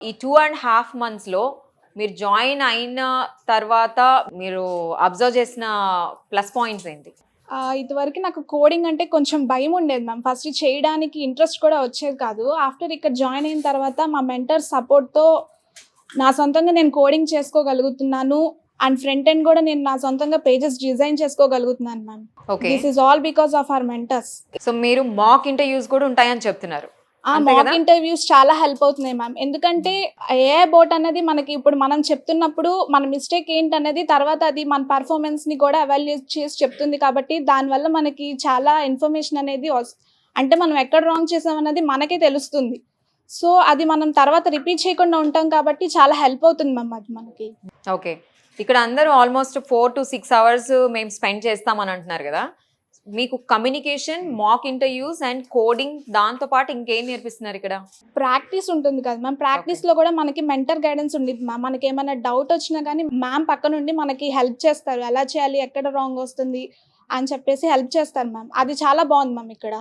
ఈ 2.5 మంత్స్‌లో మీరు జాయిన్ అయిన తర్వాత మీరు అబ్జర్వ్ చేసిన ప్లస్ పాయింట్స్ ఏంటి? ఇదివరకు నాకు కోడింగ్ అంటే కొంచెం భయం ఉండేది మ్యామ్. ఫస్ట్ చేయడానికి ఇంట్రెస్ట్ కూడా వచ్చేది కాదు. ఆఫ్టర్ ఇక్కడ జాయిన్ అయిన తర్వాత మా మెంటర్ సపోర్ట్‌తో నా సొంతంగా నేను కోడింగ్ చేసుకోగలుగుతున్నాను. అండ్ ఫ్రంట్ ఎండ్ కూడా నేను నా సొంతంగా పేజెస్ డిజైన్ చేసుకోగలుగుతున్నాను ma'am. Okay. This is all because of our mentors. So మీరు మాక్ ఇంటర్వ్యూస్ కూడా ఉంటాయని చెప్తున్నారు. అంతే మాక్ కదా? ఇంటర్వ్యూస్ చాలా హెల్ప్ అవుతున్నాయి మ్యామ్. ఎందుకంటే ఏఐ బోట్ అనేది మనకి ఇప్పుడు మనం చెప్తున్నప్పుడు మన మిస్టేక్ ఏంటనేది తర్వాత అది మన పర్ఫార్మెన్స్‌ని కూడా ఎవాల్యుయేట్ చేసి చెప్తుంది కాబట్టి దానివల్ల మనకి చాలా ఇన్ఫర్మేషన్ అనేది అంటే మనం ఎక్కడ రాంగ్ చేసామన్నది మనకే తెలుస్తుంది. సో, అది మనం తర్వాత రిపీట్ చేయకుండా ఉంటాం కాబట్టి చాలా హెల్ప్ అవుతుంది మ్యామ్ అది మనకి. ఓకే. ఇక్కడ అందరూ ఆల్మోస్ట్ 4-6 అవర్స్ మేము స్పెండ్ చేస్తామని అంటున్నారు కదా! మీకు communication, mock interviews and coding దాంతో పాటు ఇంకేం నేర్పిస్తున్నారు ఇక్కడ? ప్రాక్టీస్ ఉంటుంది కదా మ్యామ్. ప్రాక్టీస్‌లో కూడా మనకి మెంటర్ గైడెన్స్ ఉండిద్ది మ్యామ్. మనకేమైనా డౌట్ వచ్చినా గానీ మ్యామ్ పక్కనుండి మనకి హెల్ప్ చేస్తారు. ఎలా చేయాలి? ఎక్కడ రాంగ్ వస్తుంది? అని చెప్పేసి హెల్ప్ చేస్తారు మ్యామ్. అది చాలా బావుంది మ్యామ్ ఇక్కడ.